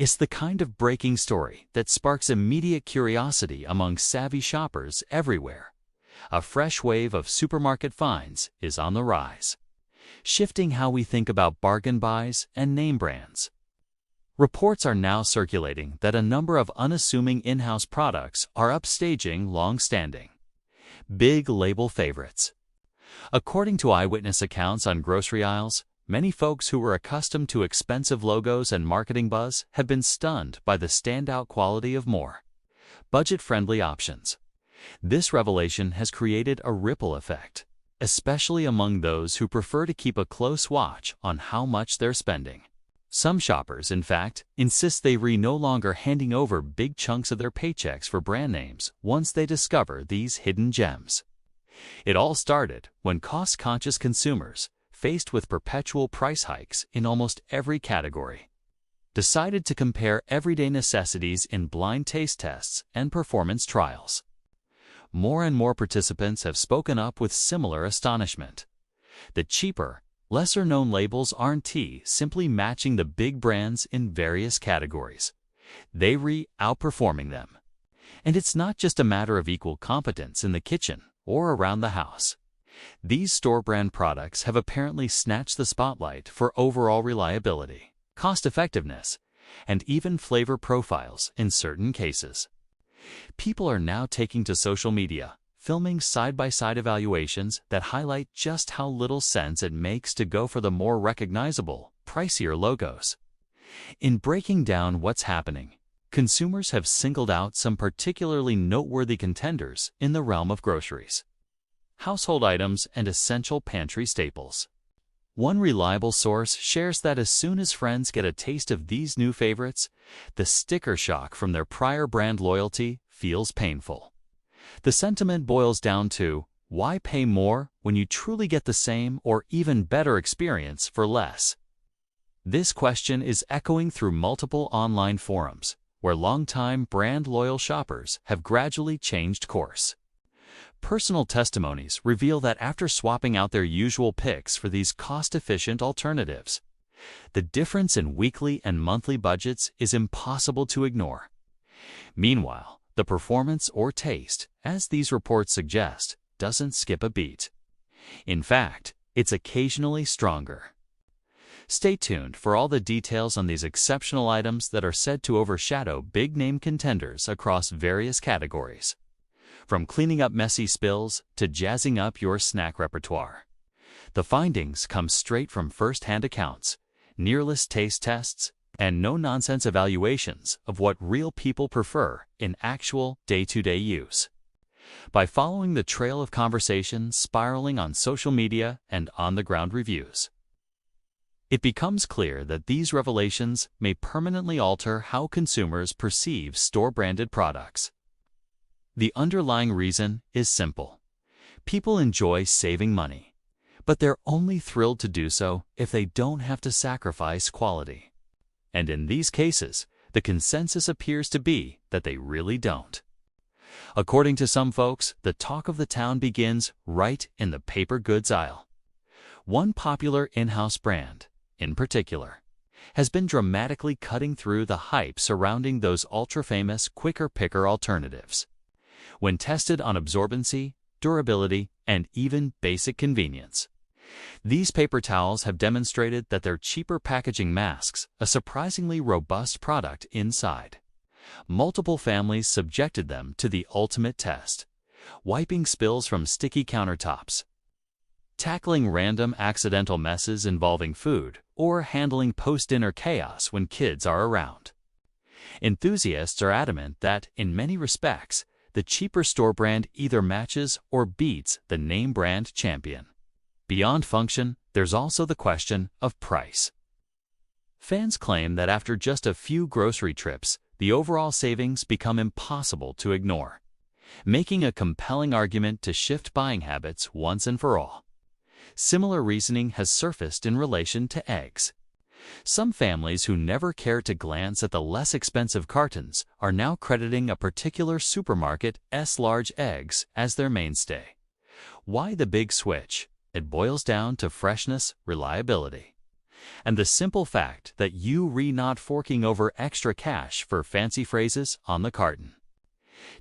It's the kind of breaking story that sparks immediate curiosity among savvy shoppers everywhere. A fresh wave of supermarket finds is on the rise, shifting how we think about bargain buys and name brands. Reports are now circulating that a number of unassuming in-house products are upstaging long-standing, big label favorites. According to eyewitness accounts on grocery aisles, many folks who were accustomed to expensive logos and marketing buzz have been stunned by the standout quality of more budget-friendly options. This revelation has created a ripple effect, especially among those who prefer to keep a close watch on how much they're spending. Some shoppers, in fact, insist they are no longer handing over big chunks of their paychecks for brand names once they discover these hidden gems. It all started when cost-conscious consumers, faced with perpetual price hikes in almost every category, decided to compare everyday necessities in blind taste tests and performance trials. More and more participants have spoken up with similar astonishment. The cheaper, lesser-known labels aren't simply matching the big brands in various categories. They're outperforming them. And it's not just a matter of equal competence in the kitchen or around the house. These store-brand products have apparently snatched the spotlight for overall reliability, cost-effectiveness, and even flavor profiles in certain cases. People are now taking to social media, filming side-by-side evaluations that highlight just how little sense it makes to go for the more recognizable, pricier logos. In breaking down what's happening, consumers have singled out some particularly noteworthy contenders in the realm of groceries, household items, and essential pantry staples. One reliable source shares that as soon as friends get a taste of these new favorites, the sticker shock from their prior brand loyalty feels painful. The sentiment boils down to, why pay more when you truly get the same or even better experience for less? This question is echoing through multiple online forums, where longtime brand-loyal shoppers have gradually changed course. Personal testimonies reveal that after swapping out their usual picks for these cost-efficient alternatives, the difference in weekly and monthly budgets is impossible to ignore. Meanwhile, the performance or taste, as these reports suggest, doesn't skip a beat. In fact, it's occasionally stronger. Stay tuned for all the details on these exceptional items that are said to overshadow big-name contenders across various categories. From cleaning up messy spills to jazzing up your snack repertoire. The findings come straight from first-hand accounts, nearless taste tests, and no-nonsense evaluations of what real people prefer in actual day-to-day use. By following the trail of conversation spiraling on social media and on-the-ground reviews, it becomes clear that these revelations may permanently alter how consumers perceive store-branded products. The underlying reason is simple. People enjoy saving money, but they're only thrilled to do so if they don't have to sacrifice quality. And in these cases, the consensus appears to be that they really don't. According to some folks, the talk of the town begins right in the paper goods aisle. One popular in-house brand, in particular, has been dramatically cutting through the hype surrounding those ultra-famous quicker-picker alternatives. When tested on absorbency, durability, and even basic convenience, these paper towels have demonstrated that their cheaper packaging masks a surprisingly robust product inside. Multiple families subjected them to the ultimate test, wiping spills from sticky countertops, tackling random accidental messes involving food, or handling post-dinner chaos when kids are around. Enthusiasts are adamant that, in many respects, the cheaper store brand either matches or beats the name brand champion. Beyond function, there's also the question of price. Fans claim that after just a few grocery trips, the overall savings become impossible to ignore, making a compelling argument to shift buying habits once and for all. Similar reasoning has surfaced in relation to eggs. Some families who never cared to glance at the less expensive cartons are now crediting a particular supermarket's large eggs as their mainstay. Why the big switch? It boils down to freshness, reliability. And the simple fact that you not forking over extra cash for fancy phrases on the carton.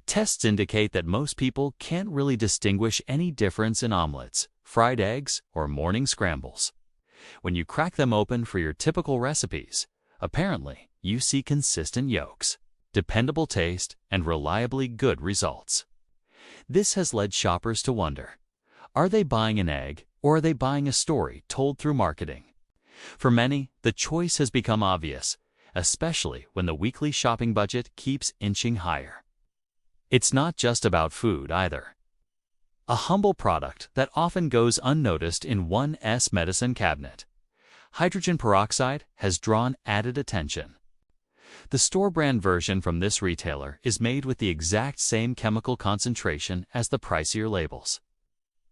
Tests indicate that most people can't really distinguish any difference in omelets, fried eggs, or morning scrambles. When you crack them open for your typical recipes, apparently you see consistent yolks, dependable taste, and reliably good results. This has led shoppers to wonder, are they buying an egg or are they buying a story told through marketing? For many, the choice has become obvious, especially when the weekly shopping budget keeps inching higher. It's not just about food either. A humble product that often goes unnoticed in one's medicine cabinet, hydrogen peroxide, has drawn added attention. The store-brand version from this retailer is made with the exact same chemical concentration as the pricier labels,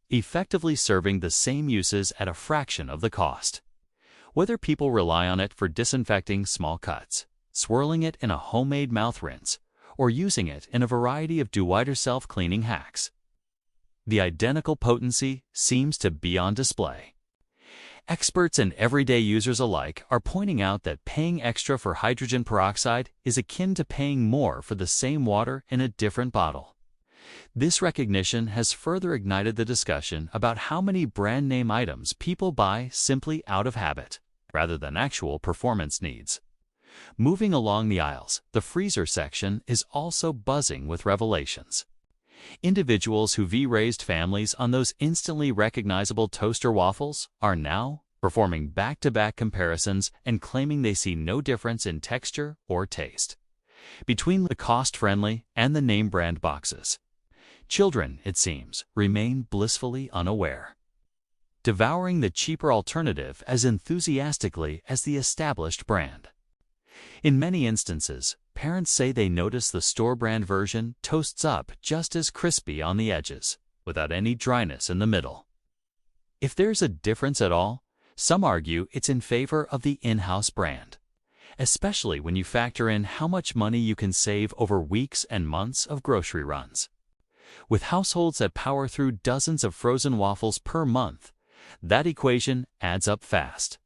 effectively serving the same uses at a fraction of the cost. Whether people rely on it for disinfecting small cuts, swirling it in a homemade mouth rinse, or using it in a variety of do-it-yourself cleaning hacks, the identical potency seems to be on display. Experts and everyday users alike are pointing out that paying extra for hydrogen peroxide is akin to paying more for the same water in a different bottle. This recognition has further ignited the discussion about how many brand name items people buy simply out of habit, rather than actual performance needs. Moving along the aisles, the freezer section is also buzzing with revelations. Individuals who raised families on those instantly recognizable toaster waffles are now performing back-to-back comparisons and claiming they see no difference in texture or taste between the cost-friendly and the name-brand boxes. Children, it seems, remain blissfully unaware, devouring the cheaper alternative as enthusiastically as the established brand. In many instances, parents say they notice the store-brand version toasts up just as crispy on the edges, without any dryness in the middle. If there's a difference at all, some argue it's in favor of the in-house brand, especially when you factor in how much money you can save over weeks and months of grocery runs. With households that power through dozens of frozen waffles per month, that equation adds up fast.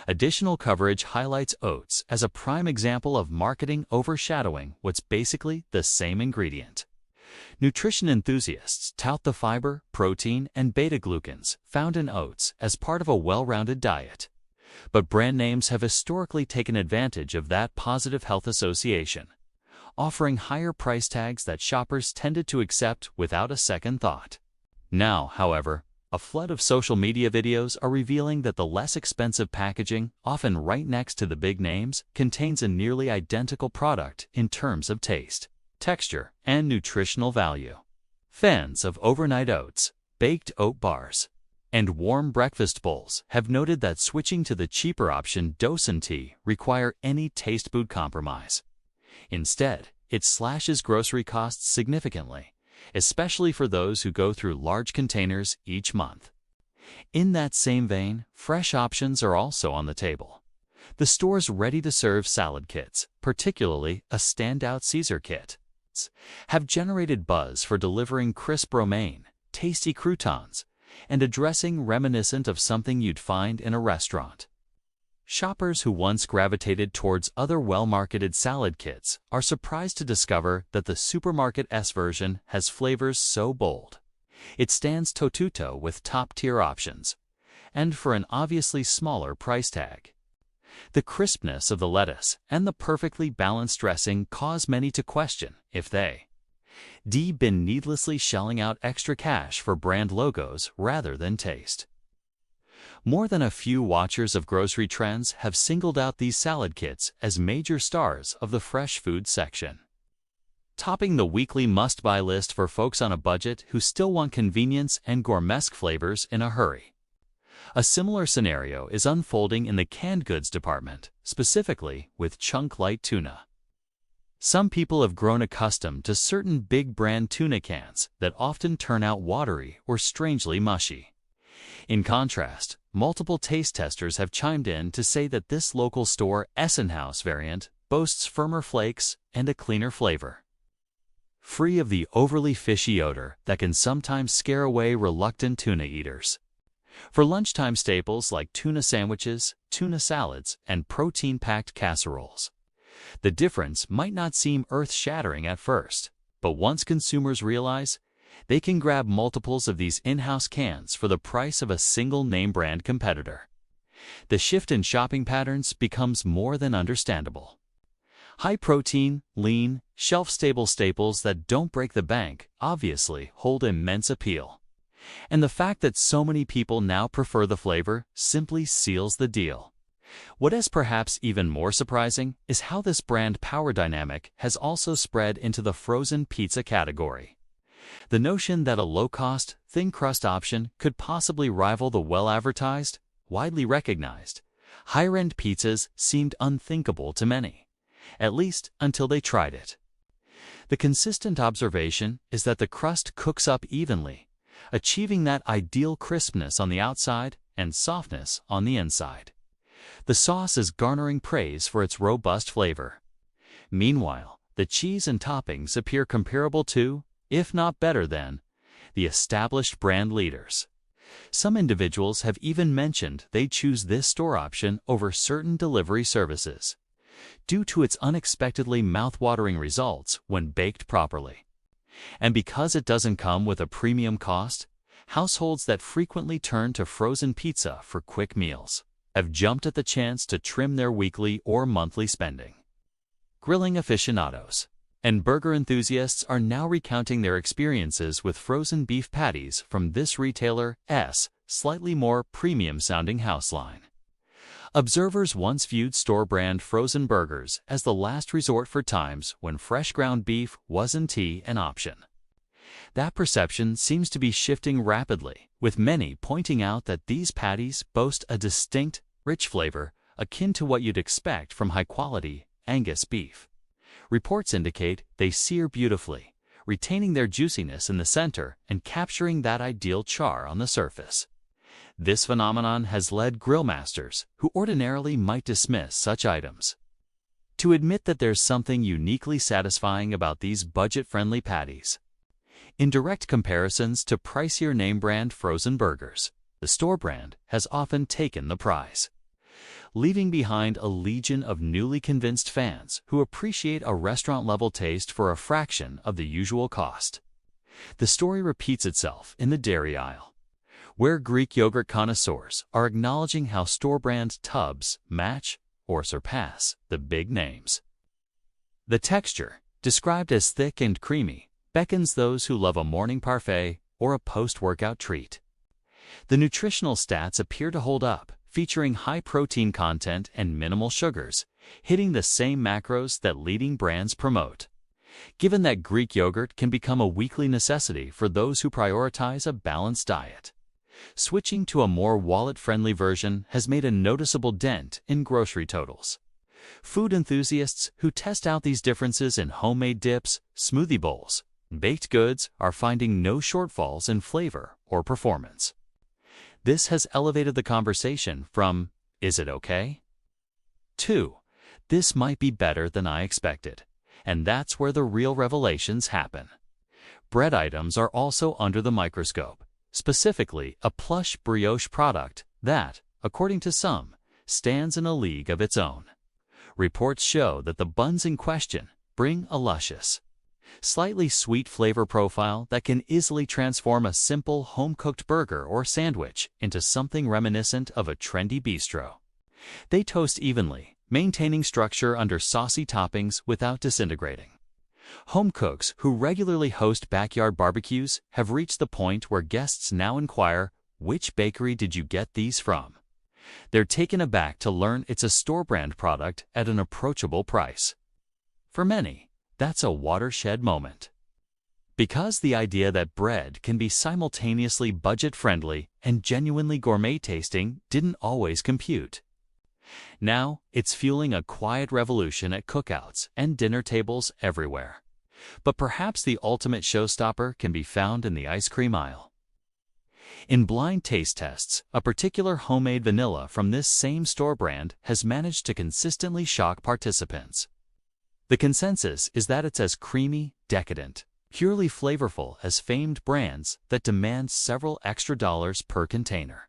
Additional coverage highlights oats as a prime example of marketing overshadowing what's basically the same ingredient. Nutrition enthusiasts tout the fiber, protein, and beta-glucans found in oats as part of a well-rounded diet. But brand names have historically taken advantage of that positive health association, offering higher price tags that shoppers tended to accept without a second thought. Now, however, a flood of social media videos are revealing that the less expensive packaging, often right next to the big names, contains a nearly identical product in terms of taste, texture, and nutritional value. Fans of overnight oats, baked oat bars, and warm breakfast bowls have noted that switching to the cheaper option doesn't require any taste bud compromise. Instead, it slashes grocery costs significantly, especially for those who go through large containers each month. In that same vein, fresh options are also on the table. The store's ready-to-serve salad kits, particularly a standout Caesar kit, have generated buzz for delivering crisp romaine, tasty croutons, and a dressing reminiscent of something you'd find in a restaurant. Shoppers who once gravitated towards other well-marketed salad kits are surprised to discover that the Supermarket S version has flavors so bold. It stands toe-to-toe with top-tier options, and for an obviously smaller price tag. The crispness of the lettuce and the perfectly balanced dressing cause many to question if they've been needlessly shelling out extra cash for brand logos rather than taste. More than a few watchers of grocery trends have singled out these salad kits as major stars of the fresh food section, topping the weekly must-buy list for folks on a budget who still want convenience and gourmesque flavors in a hurry. A similar scenario is unfolding in the canned goods department, specifically with chunk light tuna. Some people have grown accustomed to certain big brand tuna cans that often turn out watery or strangely mushy. In contrast, multiple taste testers have chimed in to say that this local store Essenhouse variant boasts firmer flakes and a cleaner flavor, free of the overly fishy odor that can sometimes scare away reluctant tuna eaters. For lunchtime staples like tuna sandwiches, tuna salads, and protein-packed casseroles. The difference might not seem earth-shattering at first, but once consumers realize, they can grab multiples of these in-house cans for the price of a single name-brand competitor. The shift in shopping patterns becomes more than understandable. High-protein, lean, shelf-stable staples that don't break the bank obviously hold immense appeal. And the fact that so many people now prefer the flavor simply seals the deal. What is perhaps even more surprising is how this brand power dynamic has also spread into the frozen pizza category. The notion that a low-cost, thin-crust option could possibly rival the well-advertised, widely recognized, higher-end pizzas seemed unthinkable to many, at least until they tried it. The consistent observation is that the crust cooks up evenly, achieving that ideal crispness on the outside and softness on the inside. The sauce is garnering praise for its robust flavor. Meanwhile, the cheese and toppings appear comparable to, if not better than, the established brand leaders. Some individuals have even mentioned they choose this store option over certain delivery services, due to its unexpectedly mouth-watering results when baked properly. And because it doesn't come with a premium cost, households that frequently turn to frozen pizza for quick meals have jumped at the chance to trim their weekly or monthly spending. Grilling aficionados and burger enthusiasts are now recounting their experiences with frozen beef patties from this retailer's slightly more premium-sounding house line. Observers once viewed store-brand frozen burgers as the last resort for times when fresh ground beef wasn't an option. That perception seems to be shifting rapidly, with many pointing out that these patties boast a distinct, rich flavor akin to what you'd expect from high-quality Angus beef. Reports indicate they sear beautifully, retaining their juiciness in the center and capturing that ideal char on the surface. This phenomenon has led grill masters, who ordinarily might dismiss such items, to admit that there's something uniquely satisfying about these budget-friendly patties. In direct comparisons to pricier name-brand frozen burgers, the store brand has often taken the prize, leaving behind a legion of newly convinced fans who appreciate a restaurant-level taste for a fraction of the usual cost. The story repeats itself in the dairy aisle, where Greek yogurt connoisseurs are acknowledging how store-brand tubs match or surpass the big names. The texture, described as thick and creamy, beckons those who love a morning parfait or a post-workout treat. The nutritional stats appear to hold up, featuring high protein content and minimal sugars, hitting the same macros that leading brands promote. Given that Greek yogurt can become a weekly necessity for those who prioritize a balanced diet, switching to a more wallet-friendly version has made a noticeable dent in grocery totals. Food enthusiasts who test out these differences in homemade dips, smoothie bowls, and baked goods are finding no shortfalls in flavor or performance. This has elevated the conversation from, "Is it okay?" to, "This might be better than I expected." And that's where the real revelations happen. Bread items are also under the microscope, specifically a plush brioche product that, according to some, stands in a league of its own. Reports show that the buns in question bring a luscious, slightly sweet flavor profile that can easily transform a simple home-cooked burger or sandwich into something reminiscent of a trendy bistro. They toast evenly, maintaining structure under saucy toppings without disintegrating. Home cooks who regularly host backyard barbecues have reached the point where guests now inquire, "Which bakery did you get these from?" They're taken aback to learn it's a store-brand product at an approachable price. For many, that's a watershed moment, because the idea that bread can be simultaneously budget-friendly and genuinely gourmet-tasting didn't always compute. Now, it's fueling a quiet revolution at cookouts and dinner tables everywhere. But perhaps the ultimate showstopper can be found in the ice cream aisle. In blind taste tests, a particular homemade vanilla from this same store brand has managed to consistently shock participants. The consensus is that it's as creamy, decadent, purely flavorful as famed brands that demand several extra dollars per container.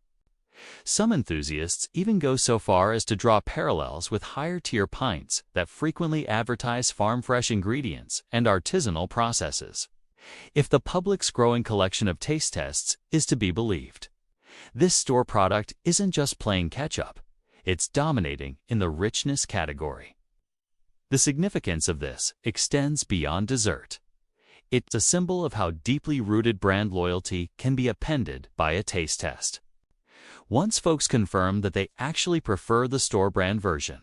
Some enthusiasts even go so far as to draw parallels with higher-tier pints that frequently advertise farm-fresh ingredients and artisanal processes. If the public's growing collection of taste tests is to be believed, this store product isn't just plain ketchup, it's dominating in the richness category. The significance of this extends beyond dessert. It's a symbol of how deeply rooted brand loyalty can be appended by a taste test. Once folks confirm that they actually prefer the store brand version,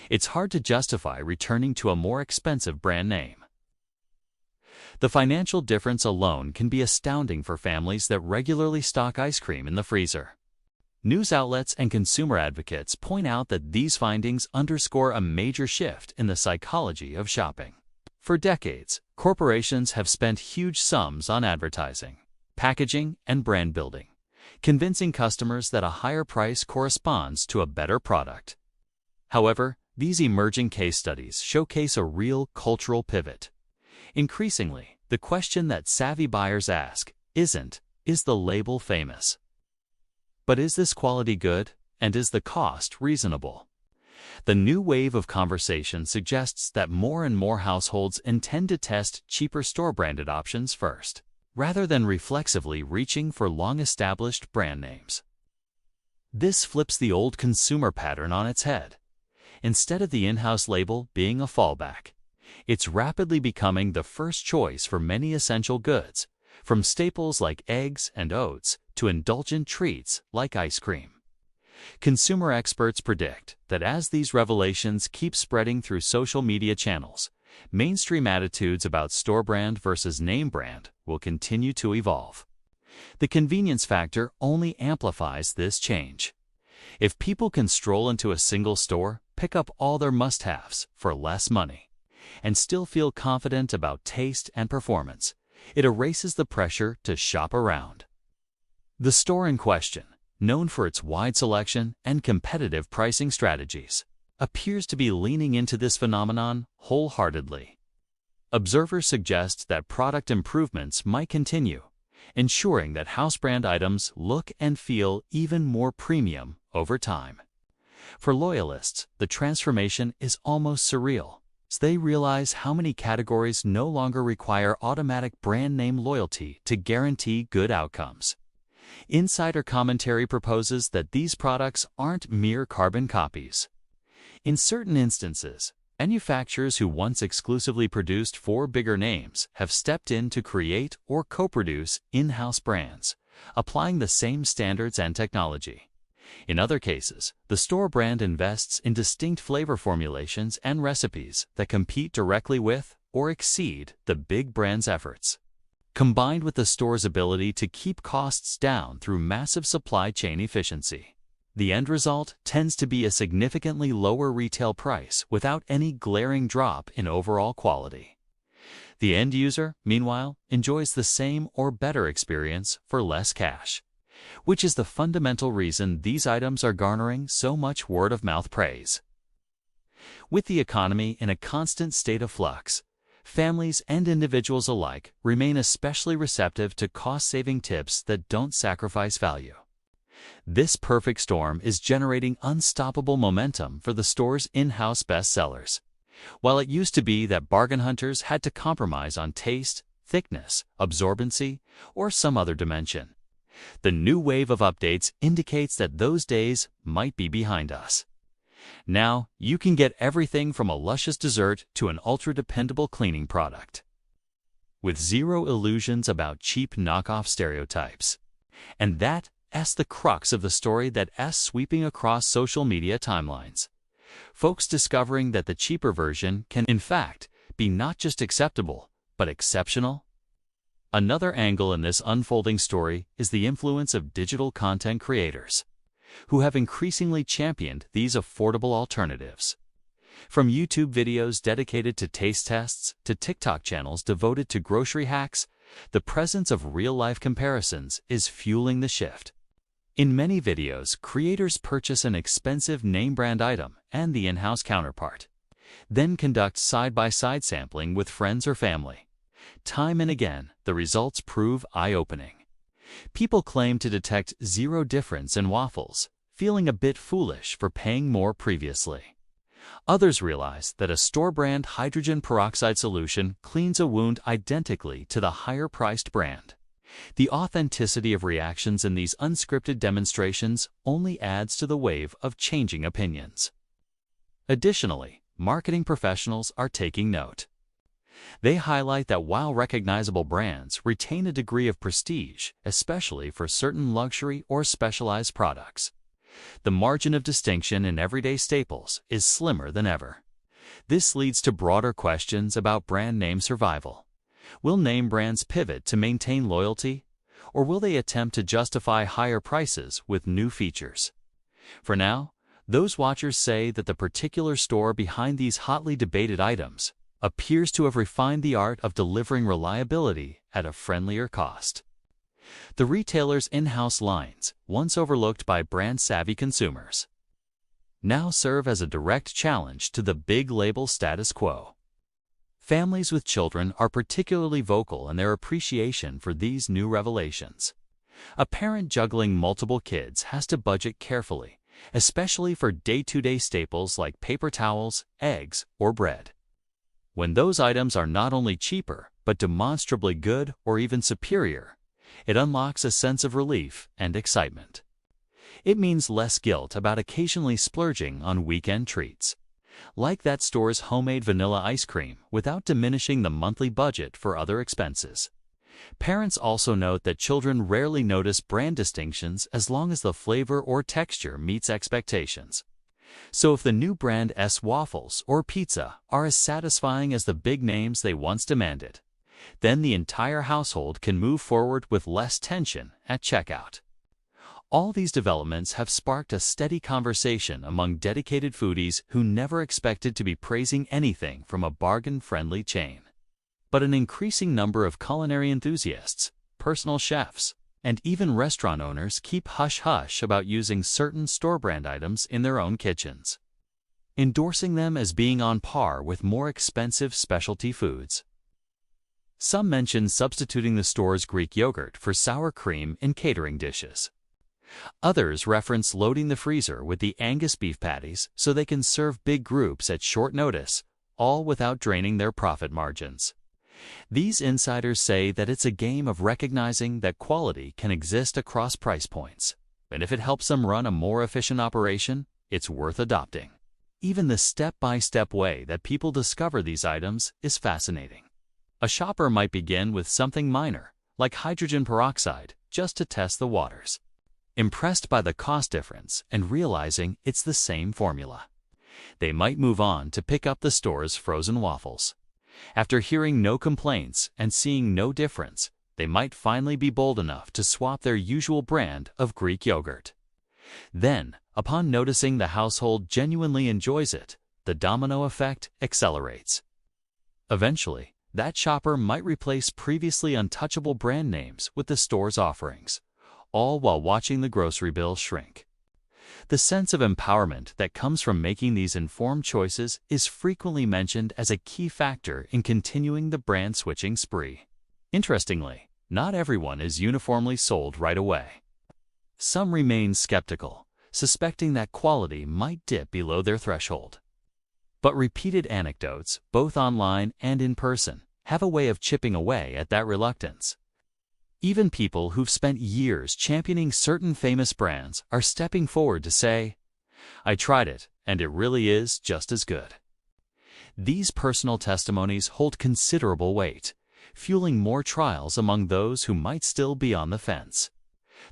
it's hard to justify returning to a more expensive brand name. The financial difference alone can be astounding for families that regularly stock ice cream in the freezer. News outlets and consumer advocates point out that these findings underscore a major shift in the psychology of shopping. For decades, corporations have spent huge sums on advertising, packaging, and brand building, convincing customers that a higher price corresponds to a better product. However, these emerging case studies showcase a real cultural pivot. Increasingly, the question that savvy buyers ask isn't, "Is the label famous?" but "Is this quality good, and is the cost reasonable?" The new wave of conversation suggests that more and more households intend to test cheaper store-branded options first, rather than reflexively reaching for long-established brand names. This flips the old consumer pattern on its head. Instead of the in-house label being a fallback, it's rapidly becoming the first choice for many essential goods, from staples like eggs and oats to indulgent treats like ice cream. Consumer experts predict that as these revelations keep spreading through social media channels, mainstream attitudes about store brand versus name brand will continue to evolve. The convenience factor only amplifies this change. If people can stroll into a single store, pick up all their must-haves for less money, and still feel confident about taste and performance, it erases the pressure to shop around. The store in question, known for its wide selection and competitive pricing strategies, appears to be leaning into this phenomenon wholeheartedly. Observers suggest that product improvements might continue, ensuring that house brand items look and feel even more premium over time. For loyalists, the transformation is almost surreal, as they realize how many categories no longer require automatic brand name loyalty to guarantee good outcomes. Insider commentary proposes that these products aren't mere carbon copies. In certain instances, manufacturers who once exclusively produced for bigger names have stepped in to create or co-produce in-house brands, applying the same standards and technology. In other cases, the store brand invests in distinct flavor formulations and recipes that compete directly with or exceed the big brand's efforts. Combined with the store's ability to keep costs down through massive supply chain efficiency, the end result tends to be a significantly lower retail price without any glaring drop in overall quality. The end user, meanwhile, enjoys the same or better experience for less cash, which is the fundamental reason these items are garnering so much word-of-mouth praise. With the economy in a constant state of flux, families and individuals alike remain especially receptive to cost-saving tips that don't sacrifice value. This perfect storm is generating unstoppable momentum for the store's in-house bestsellers. While it used to be that bargain hunters had to compromise on taste, thickness, absorbency, or some other dimension, the new wave of updates indicates that those days might be behind us. Now, you can get everything from a luscious dessert to an ultra-dependable cleaning product, with zero illusions about cheap knockoff stereotypes. And that's the crux of the story that's sweeping across social media timelines. Folks discovering that the cheaper version can, in fact, be not just acceptable, but exceptional. Another angle in this unfolding story is the influence of digital content creators, who have increasingly championed these affordable alternatives. From YouTube videos dedicated to taste tests to TikTok channels devoted to grocery hacks, the presence of real-life comparisons is fueling the shift. In many videos, creators purchase an expensive name-brand item and the in-house counterpart, then conduct side-by-side sampling with friends or family. Time and again, the results prove eye-opening. People claim to detect zero difference in waffles, feeling a bit foolish for paying more previously. Others realize that a store-brand hydrogen peroxide solution cleans a wound identically to the higher-priced brand. The authenticity of reactions in these unscripted demonstrations only adds to the wave of changing opinions. Additionally, marketing professionals are taking note. They highlight that while recognizable brands retain a degree of prestige, especially for certain luxury or specialized products, the margin of distinction in everyday staples is slimmer than ever. This leads to broader questions about brand name survival. Will name brands pivot to maintain loyalty, or will they attempt to justify higher prices with new features? For now, those watchers say that the particular store behind these hotly debated items appears to have refined the art of delivering reliability at a friendlier cost. The retailer's in-house lines, once overlooked by brand-savvy consumers, now serve as a direct challenge to the big label status quo. Families with children are particularly vocal in their appreciation for these new revelations. A parent juggling multiple kids has to budget carefully, especially for day-to-day staples like paper towels, eggs, or bread. When those items are not only cheaper, but demonstrably good or even superior, it unlocks a sense of relief and excitement. It means less guilt about occasionally splurging on weekend treats, like that store's homemade vanilla ice cream, without diminishing the monthly budget for other expenses. Parents also note that children rarely notice brand distinctions as long as the flavor or texture meets expectations. So if the new brand S waffles or pizza are as satisfying as the big names they once demanded, then the entire household can move forward with less tension at checkout. All these developments have sparked a steady conversation among dedicated foodies who never expected to be praising anything from a bargain-friendly chain. But an increasing number of culinary enthusiasts, personal chefs, and even restaurant owners keep hush-hush about using certain store-brand items in their own kitchens, endorsing them as being on par with more expensive specialty foods. Some mention substituting the store's Greek yogurt for sour cream in catering dishes. Others reference loading the freezer with the Angus beef patties so they can serve big groups at short notice, all without draining their profit margins. These insiders say that it's a game of recognizing that quality can exist across price points, and if it helps them run a more efficient operation, it's worth adopting. Even the step-by-step way that people discover these items is fascinating. A shopper might begin with something minor, like hydrogen peroxide, just to test the waters, impressed by the cost difference and realizing it's the same formula. They might move on to pick up the store's frozen waffles. After hearing no complaints and seeing no difference, they might finally be bold enough to swap their usual brand of Greek yogurt. Then, upon noticing the household genuinely enjoys it, the domino effect accelerates. Eventually, that shopper might replace previously untouchable brand names with the store's offerings, all while watching the grocery bill shrink. The sense of empowerment that comes from making these informed choices is frequently mentioned as a key factor in continuing the brand switching spree. Interestingly, not everyone is uniformly sold right away. Some remain skeptical, suspecting that quality might dip below their threshold. But repeated anecdotes, both online and in person, have a way of chipping away at that reluctance. Even people who've spent years championing certain famous brands are stepping forward to say, "I tried it, and it really is just as good." These personal testimonies hold considerable weight, fueling more trials among those who might still be on the fence.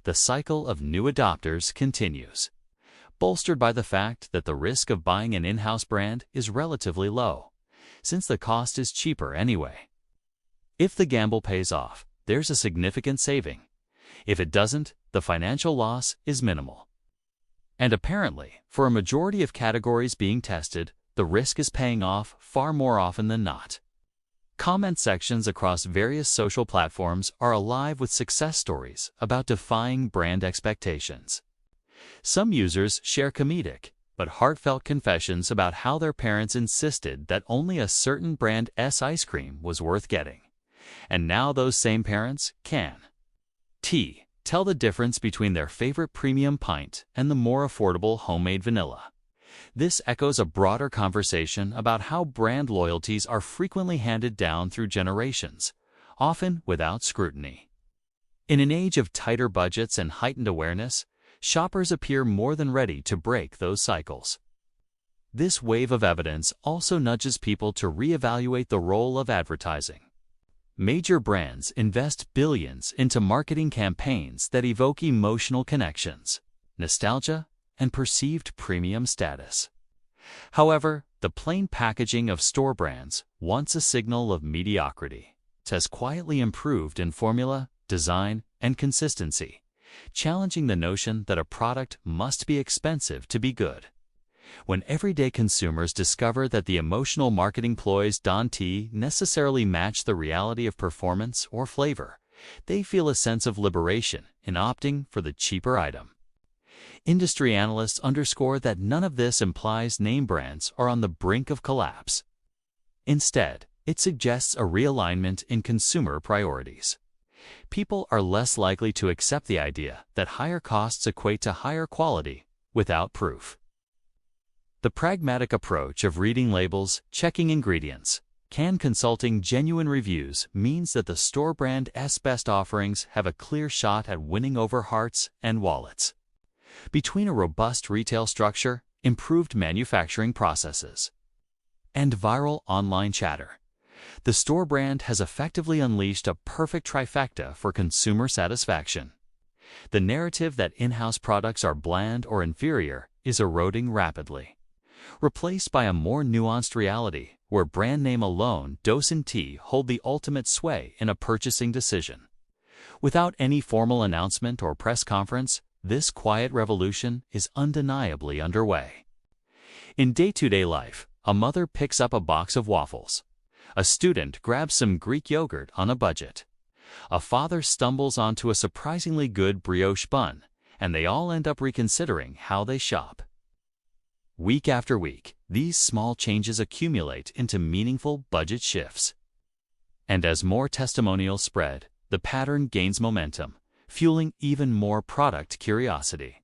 The cycle of new adopters continues, bolstered by the fact that the risk of buying an in-house brand is relatively low, since the cost is cheaper anyway. If the gamble pays off, there's a significant saving. If it doesn't, the financial loss is minimal. And apparently, for a majority of categories being tested, the risk is paying off far more often than not. Comment sections across various social platforms are alive with success stories about defying brand expectations. Some users share comedic but heartfelt confessions about how their parents insisted that only a certain brand S ice cream was worth getting, and now those same parents can. tell the difference between their favorite premium pint and the more affordable homemade vanilla. This echoes a broader conversation about how brand loyalties are frequently handed down through generations, often without scrutiny. In an age of tighter budgets and heightened awareness, shoppers appear more than ready to break those cycles. This wave of evidence also nudges people to reevaluate the role of advertising. Major brands invest billions into marketing campaigns that evoke emotional connections, nostalgia, and perceived premium status. However, the plain packaging of store brands, once a signal of mediocrity, has quietly improved in formula, design, and consistency, challenging the notion that a product must be expensive to be good. When everyday consumers discover that the emotional marketing ploys don't necessarily match the reality of performance or flavor, they feel a sense of liberation in opting for the cheaper item. Industry analysts underscore that none of this implies name brands are on the brink of collapse. Instead, it suggests a realignment in consumer priorities. People are less likely to accept the idea that higher costs equate to higher quality without proof. The pragmatic approach of reading labels, checking ingredients, can consulting genuine reviews means that the store brand's best offerings have a clear shot at winning over hearts and wallets. Between a robust retail structure, improved manufacturing processes, and viral online chatter, the store brand has effectively unleashed a perfect trifecta for consumer satisfaction. The narrative that in-house products are bland or inferior is eroding rapidly, replaced by a more nuanced reality where brand name alone doesn't hold the ultimate sway in a purchasing decision. Without any formal announcement or press conference, this quiet revolution is undeniably underway. In day-to-day life, a mother picks up a box of waffles. A student grabs some Greek yogurt on a budget. A father stumbles onto a surprisingly good brioche bun, and they all end up reconsidering how they shop. Week after week, these small changes accumulate into meaningful budget shifts. And as more testimonials spread, the pattern gains momentum, fueling even more product curiosity.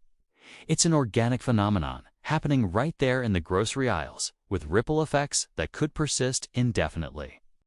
It's an organic phenomenon, happening right there in the grocery aisles, with ripple effects that could persist indefinitely.